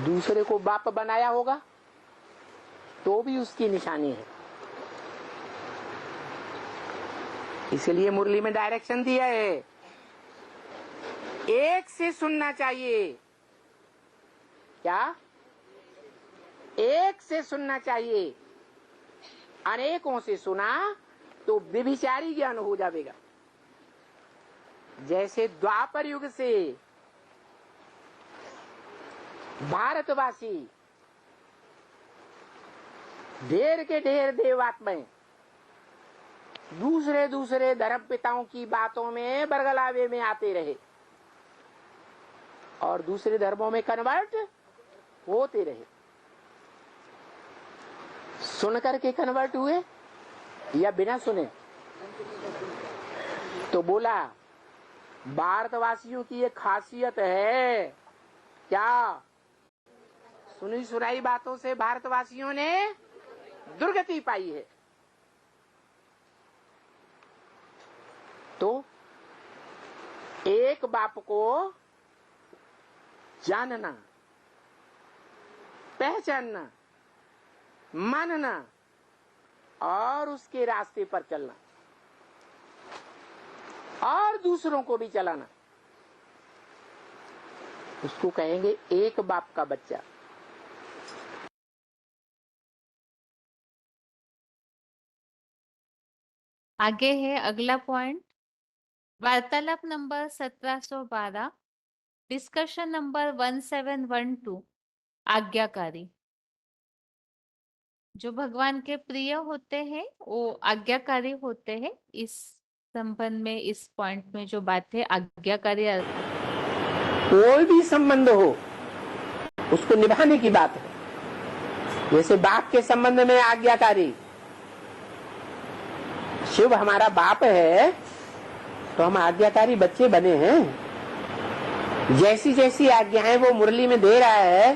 दूसरे को बाप बनाया होगा तो भी उसकी निशानी है। इसलिए मुरली में डायरेक्शन दिया है, एक से सुनना चाहिए। क्या? एक से सुनना चाहिए। अनेकों से सुना तो व्यभिचारी ज्ञान हो जाएगा। जैसे द्वापर युग से भारतवासी ढेर के ढेर देवात्माएं दूसरे दूसरे धर्म पिताओं की बातों में बरगलावे में आते रहे और दूसरे धर्मों में कन्वर्ट होते रहे। सुन करके कन्वर्ट हुए या बिना सुने? तो बोला भारतवासियों की एक खासियत है क्या? सुनी सुनाई बातों से भारतवासियों ने दुर्गति पाई है। तो एक बाप को जानना, पहचानना, मानना और उसके रास्ते पर चलना और दूसरों को भी चलाना, उसको कहेंगे एक बाप का बच्चा। आगे है अगला पॉइंट, वार्तालाप नंबर 1712, डिस्कशन नंबर 1712, आज्ञाकारी। जो भगवान के प्रिय होते हैं वो आज्ञाकारी होते हैं। इस संबंध में इस पॉइंट में जो बात है आज्ञाकारी कोई भी संबंध हो उसको निभाने की बात है। जैसे बाप के संबंध में आज्ञाकारी, शिव हमारा बाप है तो हम आज्ञाकारी बच्चे बने हैं। जैसी जैसी आज्ञाएं वो मुरली में दे रहा है,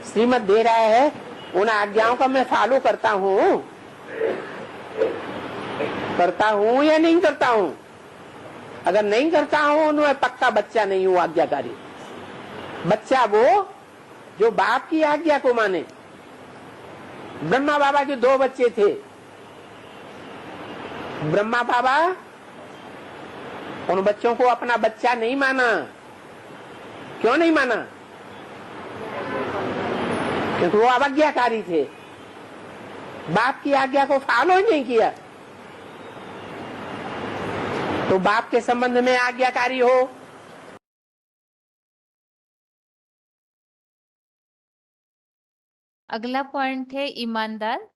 श्रीमत दे रहा है, उन आज्ञाओं का मैं फॉलो करता हूँ या नहीं करता हूँ? अगर नहीं करता हूँ तो मैं पक्का बच्चा नहीं हूँ आज्ञाकारी। बच्चा वो जो बाप की आज्ञा को माने। ब्रह्मा बाबा के 2 बच्चे थे। ब्रह्मा बाबा उन बच्चों को अपना बच्चा नहीं माना। क्यों नहीं माना? क्योंकि वो अवज्ञाकारी थे, बाप की आज्ञा को फॉलो ही नहीं किया। तो बाप के संबंध में आज्ञाकारी हो। अगला पॉइंट है ईमानदार,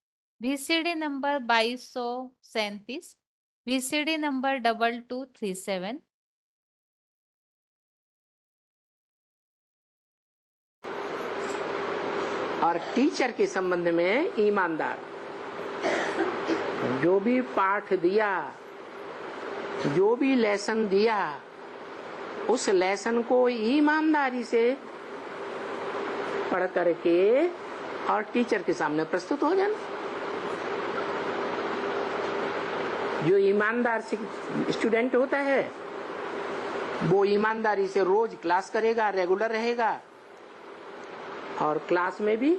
VCD नंबर 2237, VCD नंबर 2237। और टीचर के संबंध में ईमानदार, जो भी पाठ दिया, जो भी लेसन दिया, उस लेसन को ईमानदारी से पढ़ करके और टीचर के सामने प्रस्तुत हो जाना। जो ईमानदार स्टूडेंट होता है वो ईमानदारी से रोज क्लास करेगा, रेगुलर रहेगा और क्लास में भी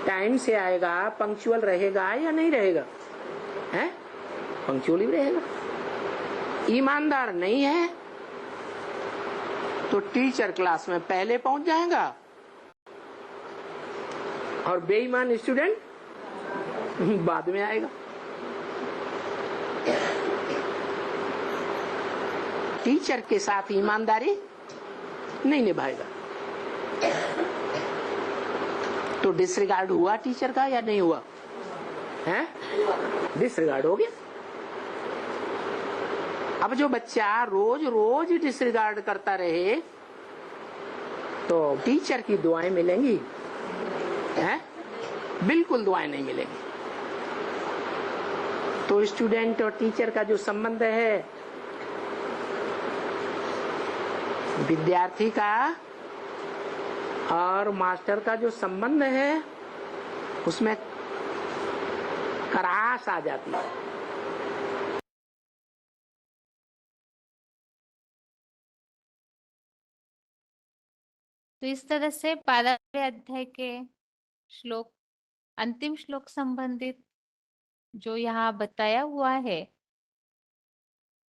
टाइम से आएगा, पंक्चुअल रहेगा या नहीं रहेगा? है पंक्चुअल ही रहेगा। ईमानदार नहीं है तो टीचर क्लास में पहले पहुंच जाएगा और बेईमान स्टूडेंट बाद में आएगा। टीचर के साथ ईमानदारी नहीं निभाएगा तो डिसरिगार्ड हुआ टीचर का या नहीं हुआ? है डिसरिगार्ड हो गया। अब जो बच्चा रोज रोज डिसरिगार्ड करता रहे तो टीचर की दुआएं मिलेंगी? हैं? बिल्कुल दुआएं नहीं मिलेंगी। तो स्टूडेंट और टीचर का जो संबंध है, विद्यार्थी का और मास्टर का जो संबंध है, उसमें करास आ जाती है। तो इस तरह से 12वें अध्याय के श्लोक, अंतिम श्लोक संबंधित जो यहाँ बताया हुआ है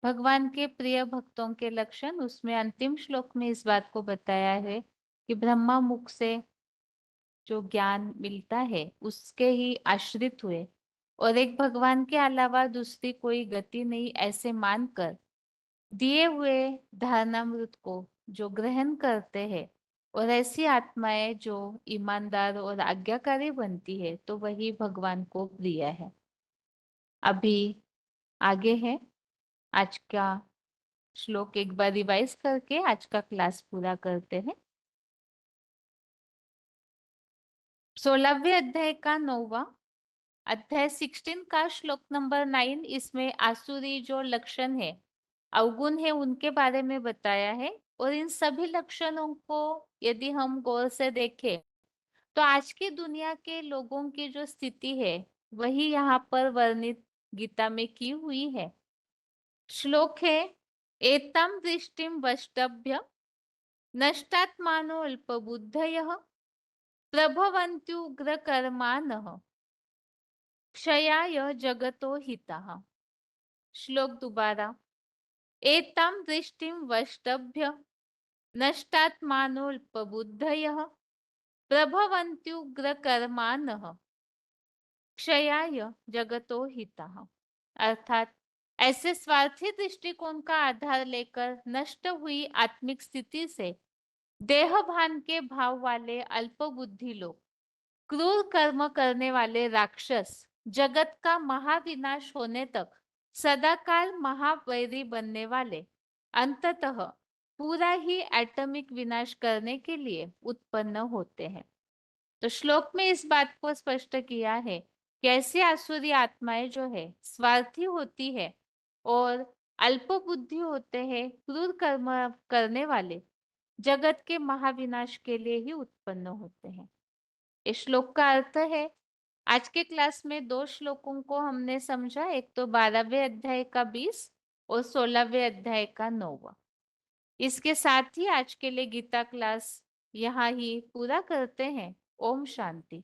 भगवान के प्रिय भक्तों के लक्षण, उसमें अंतिम श्लोक में इस बात को बताया है कि ब्रह्मा मुख से जो ज्ञान मिलता है उसके ही आश्रित हुए और एक भगवान के अलावा दूसरी कोई गति नहीं ऐसे मानकर दिए हुए धारणामृत को जो ग्रहण करते हैं और ऐसी आत्माएं जो ईमानदार और आज्ञाकारी बनती है तो वही भगवान को प्रिय है। अभी आगे है आज का श्लोक, एक बार रिवाइज करके आज का क्लास पूरा करते हैं। 16वें अध्याय का 9वां अध्याय 16 का श्लोक नंबर 9, इसमें आसुरी जो लक्षण है, अवगुण है, उनके बारे में बताया है। और इन सभी लक्षणों को यदि हम गौर से देखें तो आज की दुनिया के लोगों की जो स्थिति है वही यहाँ पर वर्णित गीता में की हुई है। श्लोक है, एतम दृष्टिम वष्टभ्य नष्टात्मानो अल्पबुद्धयः प्रभवन्त्युग्र कर्माणः क्षयाय जगतो हितः। श्लोक दोबारा, एतां दृष्टिं वष्टभ्य नष्टात्मानोऽल्पबुद्धयः प्रभवन्त्युग्रकर्माणः क्षयाय जगतो हितः। अर्थात ऐसे स्वार्थी दृष्टिकोण का आधार लेकर नष्ट हुई आत्मिक स्थिति से देह भान के भाव वाले अल्पबुद्धि लोग, क्रूर कर्म करने वाले राक्षस, जगत का महाविनाश होने तक सदाकाल महावैरी बनने वाले, अंततः पूरा ही एटॉमिक विनाश करने के लिए उत्पन्न होते हैं। तो श्लोक में इस बात को स्पष्ट किया है कि ऐसी आसुरी आत्माएं जो है स्वार्थी होती है और अल्प बुद्धि होते हैं, क्रूर कर्म करने वाले, जगत के महाविनाश के लिए ही उत्पन्न होते हैं। इस श्लोक का अर्थ है, आज के क्लास में 2 श्लोकों को हमने समझा, एक तो 12वें अध्याय का 20 और 16वें अध्याय का 9वां। इसके साथ ही आज के लिए गीता क्लास यहाँ ही पूरा करते हैं। ओम शांति।